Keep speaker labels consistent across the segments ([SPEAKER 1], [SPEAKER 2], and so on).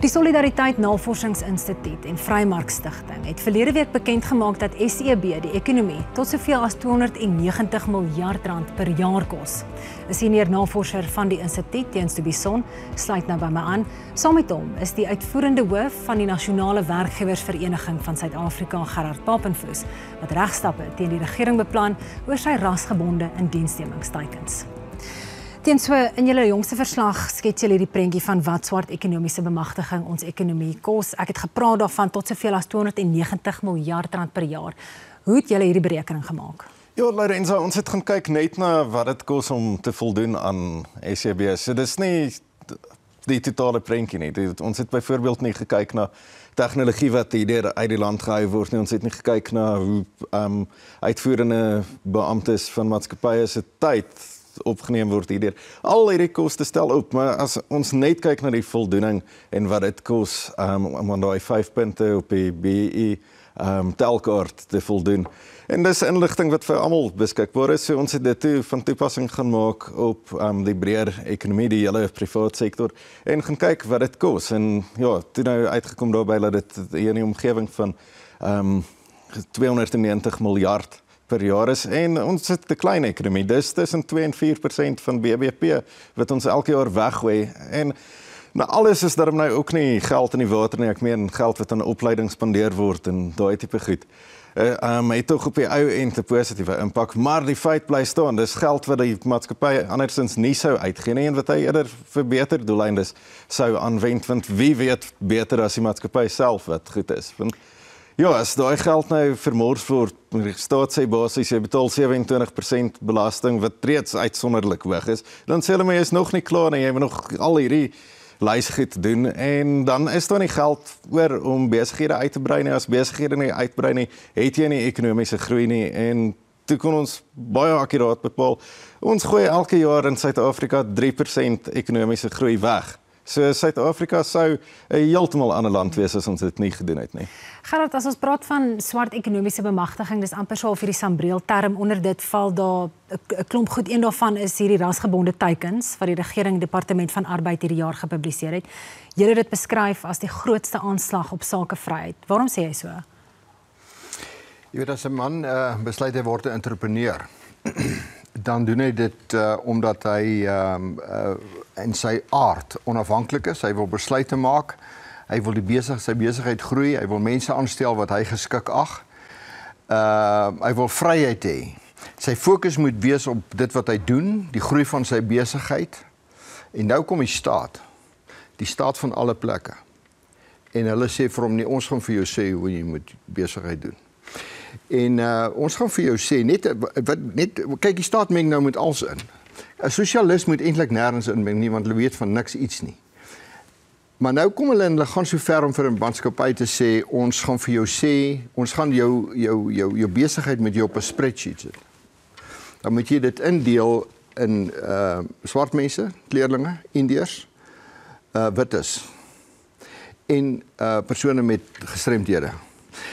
[SPEAKER 1] Die Solidariteit Navorsingsinstituut en Vrymarkstigting het verlede week bekend gemaak dat SEB die ekonomie tot soveel as R290 miljard per jaar kos. 'n Senior navorser van die instituut, Teens de Bison, sluit nou by my aan. Saam met hom is die uitvoerende hoof van die Nasionale Werkgewersvereniging van Suid-Afrika, Gerard Papenfoos, wat regstappe teen die regering beplan oor sy rasgebonde indiensnemingsteikens. Teens, so in julle jongste verslag skets julle die prentjie van wat swart ekonomiese bemagtiging ons ekonomie kos. Ek het gepraat daarvan tot soveel as R290 miljard per jaar. Hoe het julle hierdie berekening gemaak?
[SPEAKER 2] Ja, Lorenza, ons het gaan kyk net na wat dit kos om te voldoen aan SEB. So dis nie die totale prentjie nie. Ons het byvoorbeeld nie gekyk na tegnologie wat hier uit die land gehou word nie. Ons het nie gekyk na hoe uitvoerende beamptes van maatskappye se tyd opgeneem word hierdeur. Al hierdie koste stel op, maar as ons net kyk na die voldoening en wat dit kos om aan daai 5 punte op die BEE telkaart te voldoen. En dis inligting wat vir almal beskikbaar is. So ons het dit toe van toepassing gaan maak op die breër ekonomie, die hele privaat sektor, en gaan kyk wat dit kos. En ja, toe nou uitgekom daarby dat dit hier in die omgewing van 290 miljard per jaar is, en ons het 'n klein ekonomie, dis tussen 2 en 4% van BBP wat ons elke jaar weggooi, en nou alles is daarom nou ook nie geld in die water nie, ek meen geld wat aan opleiding spandeer word en daai tipe goed. Het tog op die ou end 'n positiewe impak, maar die feit bly staan, dis geld wat die maatskappy andersins nie sou uitgee nie, en wat hy eerder vir beter doeleindes sou aanwend, want wie weet beter as die maatskappy self wat goed is. Want ja, as daai geld nou vermors word, die staat sê basies, jy betaal 27% belasting, wat reeds uitsonderlik hoog is, dan sê hulle my, jy is nog nie klaar nie, jy moet nog al hierdie lysgoed doen, en dan is daar nie geld oor om besighede uit te brei nie. As besighede nie uitbrei nie, het jy nie ekonomiese groei nie, en toe kon ons baie akkuraat bepaal, ons gooi elke jaar in Suid-Afrika 3% ekonomiese groei weg. So Suid-Afrika sou 'n heeltemal ander land wees as ons dit nie gedoen het nie.
[SPEAKER 1] Gerard, as ons praat van swart ekonomiese bemagtiging, dis amper so of hierdie sambreel term, onder dit val daar 'n klomp goed. Een daarvan is hierdie rasgebonde teikens wat die regering Departement van Arbeid hierdie jaar gepubliseer het. Julle het dit beskryf as die grootste aanslag op sakevryheid. Waarom sê jy so?
[SPEAKER 3] Jy weet, as 'n man besluit hy word 'n entrepreneur, dan doen hy dit omdat hy in sy aard onafhanklik is. Hy wil besluite maak, hy wil sy besigheid groei, hy wil mense aanstel wat hy geskik ag. Hy wil vryheid hê. Sy fokus moet wees op dit wat hy doen, die groei van sy besigheid. En nou kom die staat van alle plekke. En hulle sê vir hom, nee, ons gaan vir jou sê hoe jy moet besigheid doen. En ons gaan vir jou sê, kyk, die staat meng nou met alles in. 'n Sosialist moet eintlik nêrens inmeng nie, want hulle weet van niks iets nie. Maar nou kom hulle en hulle gaan so ver om vir 'n maatskappy te sê, ons gaan vir jou sê, ons gaan jou besigheid met jou op 'n spreadsheet sit. Dan moet jy dit indeel in swart mense, kleerlinge, Indiërs, wites en persone met gestremdhede.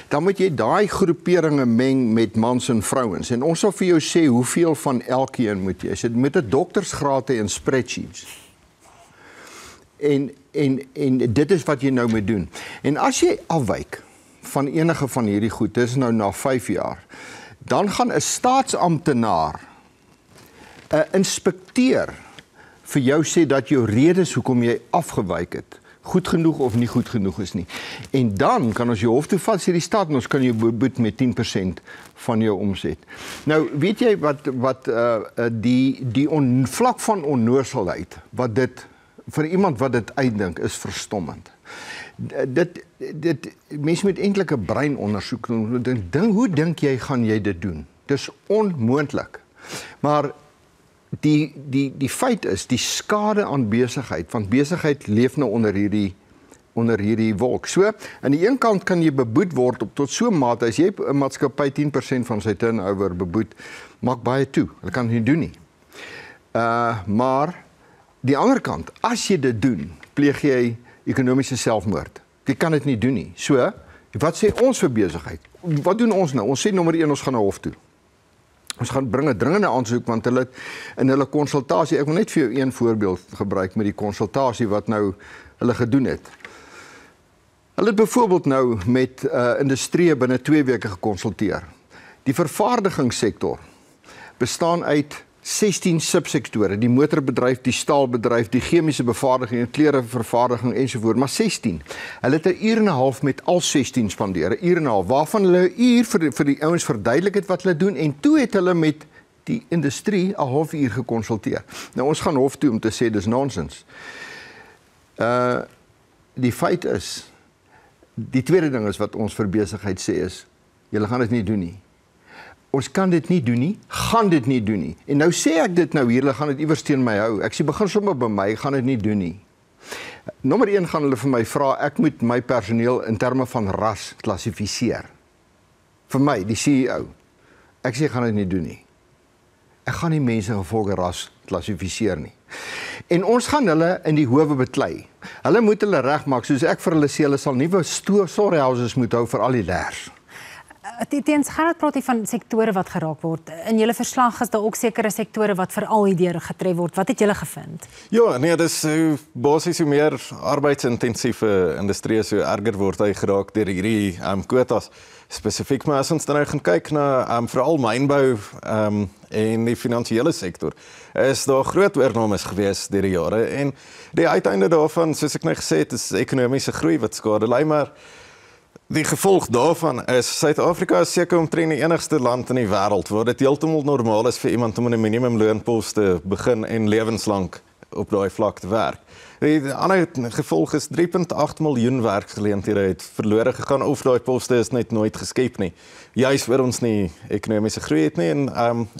[SPEAKER 3] Dan moet jy daai groeperinge meng met mans en vrouens. En ons sal vir jou sê hoeveel van elkeen moet jy. Jy moet 'n doktersgraad hê in spreadsheets. En dit is wat jy nou moet doen. En as jy afwyk van enige van hierdie goed, dis nou na 5 jaar, dan gaan 'n staatsamptenaar, 'n inspekteur vir jou sê dat jou redes hoekom jy afgewyk het goed genoeg of nie goed genoeg is nie. En dan kan ons jou hof toe vat, sê die staat, ons kan jou beboet met 10% van jou omset. Nou, weet jy wat die vlak van onnozelheid, wat dit, vir iemand wat dit uitdink, is verstommend. Mense moet eintlik 'n breinondersoek doen. Hoe dink jy gaan jy dit doen? Dis onmoontlik. Maar die feit is, die skade aan besigheid, want besigheid leef nou onder hierdie wolk. So, aan die een kant kan jy beboet word tot so 'n mate, as jy 'n maatskappy 10% van sy turnover beboet, maak baie toe. Hulle kan dit nie doen nie. Maar die ander kant, as jy dit doen, pleeg jy ekonomiese selfmoord. Jy kan dit nie doen nie. So, wat sê ons vir besigheid? Wat doen ons nou? Ons sê nommer 1, ons gaan na hof toe. Ons gaan bring 'n dringende aansoek, want hulle in hulle konsultasie, ek wil net vir jou een voorbeeld gebruik met die konsultasie wat nou hulle gedoen het. Hulle het byvoorbeeld nou met industrie binne 2 weke gekonsulteer. Die vervaardigingssektor bestaan uit 16 subsektore, die motorbedryf, die staalbedryf, die chemiese bevaardiging, klerevervaardiging ensovoort, maar 16. Hulle het 'n uur en 'n half met al 16 spandeer, 'n uur en 'n half, waarvan hulle 'n uur vir die ouens verduidelik het wat hulle doen, en toe het hulle met die industrie 'n halfuur gekonsulteer. Nou ons gaan hof toe om te sê dis nonsens. Die feit is, die tweede ding is wat ons vir besigheid sê is, julle gaan dit nie doen nie. Ons kan dit nie doen nie, gaan dit nie doen nie. En nou sê ek dit nou hier, hulle gaan dit iewers teen my hou. Ek sê begin sommer by my, gaan dit nie doen nie. Nommer 1 gaan hulle vir my vra, ek moet my personeel in terme van ras klassifiseer. Vir my, die CEO. Ek sê ek gaan dit nie doen nie. Ek gaan nie mense gevolge ras klassifiseer nie. En ons gaan hulle in die howe beklei. Hulle moet hulle regmaak, soos ek vir hulle sê, hulle sal nuwe storehouses moet hou vir al die leers.
[SPEAKER 1] Teens Gerard praat hier van sektore wat geraak word. In julle verslag is daar ook sekere sektore wat veral hierdeur getref word. Wat het julle gevind?
[SPEAKER 2] Ja, nee, dis basies hoe meer arbeidsintensieve industrie so erger word hy geraak deur hierdie kwotas. Spesifiek maar as ons dan nou gaan kyk na veral mynbou en die finansiële sektor, is daar groot oornames gewees deur die jare en die uiteinde daarvan, soos ek nou gesê het, is ekonomiese groei wat skade ly, maar die gevolg daarvan is Suid-Afrika is seker omtrent die enigste land in die wêreld waar dit heeltemal normaal is vir iemand om in 'n minimumloonpos te begin en lewenslank op daai vlak te werk. Die ander gevolg is 3.8 miljoen werksgeleenthede het verlore gegaan of daai poste is net nooit geskep nie. Juis waar ons nie ekonomiese groei het nie en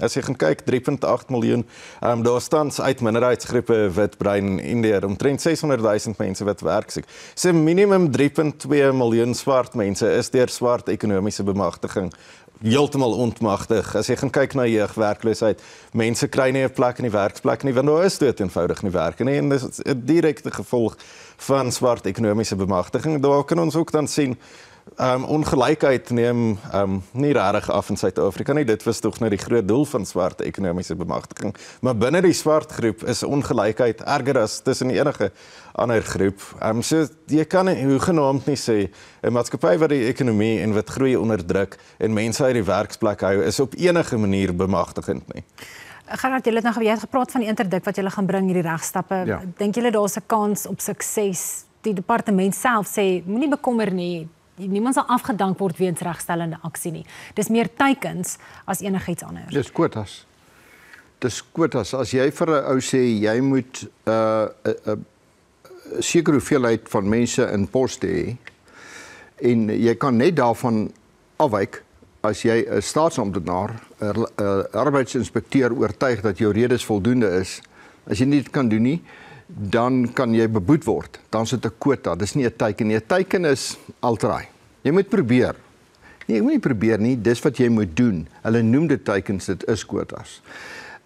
[SPEAKER 2] as jy gaan kyk 3.8 miljoen, daar staan uit minderheidsgroepe wit, bruin, Indiër, omtrent 600,000 mense wat werk soek. So minimum 3.2 miljoen swart mense is deur swart ekonomiese bemagtiging heeltemal ontmagtig. As jy gaan kyk na jeugwerkloosheid, mense kry nie 'n plek in die werksplek nie, want daar is dit eenvoudig nie werk nie, en dis 'n direkte gevolg van swart ekonomiese bemagtiging. Daar kan ons ook dan sien, ongelykheid neem nie regtig af in Suid-Afrika nie. Dit was tog nou die groot doel van swart ekonomiese bemagtiging. Maar binne die swart groep is ongelykheid erger as tussen enige ander groep. So jy kan hoegenaamd nie sê 'n maatskappy wat die ekonomie en wat groei onderdruk en mense uit die werksplek hou, is op enige manier bemagtigend nie.
[SPEAKER 1] Gerard, jy het gepraat van die interdik wat julle gaan bring hierdie regstappe.
[SPEAKER 3] Ja.
[SPEAKER 1] Dink julle daar's 'n kans op sukses? Die departement self sê moenie bekommer nie. Niemand sal afgedank word weens regstellende aksie nie. Dis meer teikens as enigiets anders.
[SPEAKER 3] Dis kwotas. Dis kwotas. As jy vir 'n ou sê jy moet 'n sekere hoeveelheid van mense in poste hê en jy kan net daarvan afwyk as jy 'n staatsamptenaar, 'n arbeidsinspekteur oortuig dat jou redes voldoende is. As jy nie dit kan doen nie, dan kan jy beboet word. Dan is dit 'n kwota. Dis nie 'n teiken nie. 'n Teiken is alteraai. Jy moet probeer. Nee, jy moet nie probeer nie. Dis wat jy moet doen. Hulle noem dit teikens, dit is kwotas.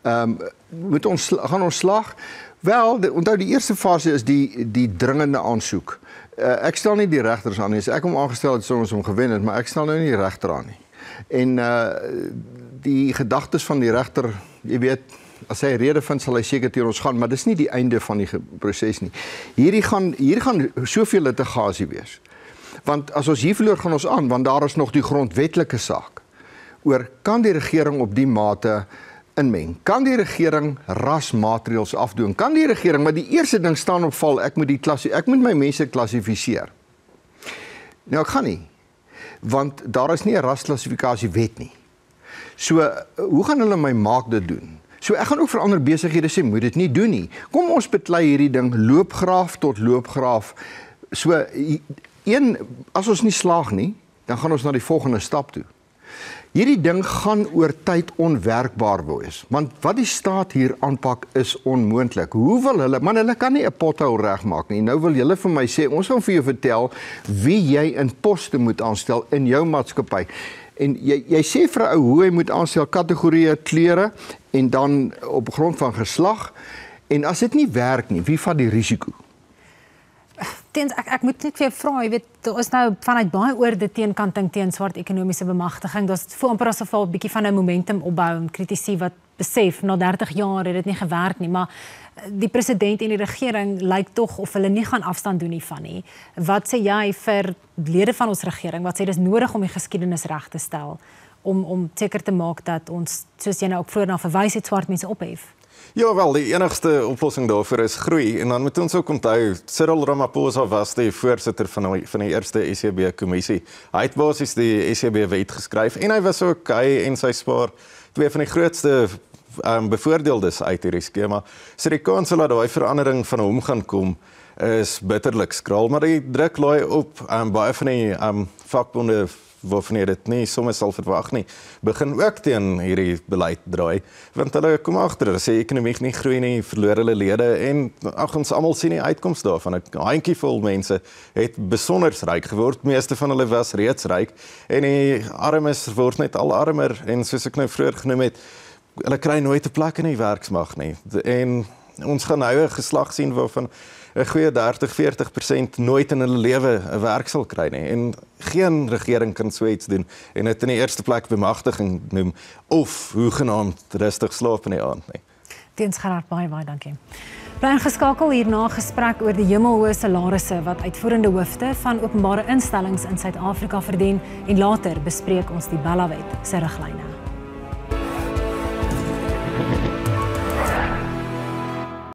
[SPEAKER 3] Gaan ons slag? Wel, onthou die eerste fase is die dringende aansoek. Ek stel nie die regters aan nie. As ek hom aangestel het, sou ons hom gewen het, maar ek stel nou nie die regter aan nie. En die gedagtes van die regter, jy weet, as hy rede vind, sal hy seker teen ons gaan, maar dis nie die einde van die proses nie. Hier gaan soveel litigasie wees. Want as ons hier verloor, gaan ons aan, want daar is nog die grondwetlike saak oor, kan die regering op die mate inmeng? Kan die regering rasmaatreëls afdoen? Kan die regering, maar die eerste ding staan op val, ek moet my mense klassifiseer. Nou, ek gaan nie, want daar is nie 'n rasklassifikasie wet nie. So, hoe gaan hulle my maak dit doen? So ek gaan ook vir ander besighede sê, moet dit nie doen nie. Kom ons beklei hierdie ding loopgraaf tot loopgraaf. So, as ons nie slaag nie, dan gaan ons na die volgende stap toe. Hierdie ding gaan oor tyd onwerkbaar wees, want wat die staat hier aanpak is onmoontlik. Hoe wil hulle, man, hulle kan nie 'n pothou regmaak nie. Nou wil julle vir my sê, ons gaan vir jou vertel wie jy in poste moet aanstel in jou maatskappy. En jy sê vir 'n ou hoe hy moet aanstel, kategorieë, kleure en dan op grond van geslag. En as dit nie werk nie, wie vat die risiko?
[SPEAKER 1] Ek moet net vir jou vra, jy weet, daar is nou vanuit baie oorde teenkanting teen swart ekonomiese bemagtiging. Daar's voel amper asof 'n bietjie van 'n momentum opbou en kritici wat besef, na 30 jaar het dit nie gewerk nie, maar die president en die regering lyk tog of hulle nie gaan afstand doen hiervan nie. Wat sê jy vir lede van ons regering, wat sê dis nodig om die geskiedenis reg te stel, om seker te maak dat ons, soos jy nou ook vroeër na verwys het, swart mense ophef?
[SPEAKER 2] Ja, wel, die enigste oplossing daarvoor is groei. En dan moet ons ook onthou, Cyril Ramaphosa was die voorsitter van die eerste SCB-kommissie. Hy het basies die SCB-wet geskryf en hy was ook, hy en sy spaar, twee van die grootste bevoordeeldes uit hierdie skema. So die kans dat daai verandering van hom gaan kom, is bitterlik skraal, maar die druk laai op baie van die vakbonde waarvan jy dit nie sommer sal verwag nie, begin ook teen hierdie beleid draai, want hulle kom agter, as die ekonomie nie groei nie, verloor hulle lede en ons almal sien die uitkoms daarvan. 'n handjievol mense het besonder ryk geword, meeste van hulle was reeds ryk en die armes word net al armer en soos ek nou vroeër genoem het, hulle kry nooit 'n plek in die werksmag nie. En ons gaan nou 'n geslag sien waarvan 'n goeie 30-40% nooit in hulle lewe 'n werk sal kry nie. En geen regering kan so iets doen en dit in die eerste plek bemagtiging noem of hoegenaamd rustig slaap in die aand nie.
[SPEAKER 1] Teens Gerard, baie dankie. Bly ingeskakel hierna gesprek oor die hemelhoë salarisse wat uitvoerende hoofde van openbare instellings in Suid-Afrika verdien en later bespreek ons die Bella-wet se riglyne.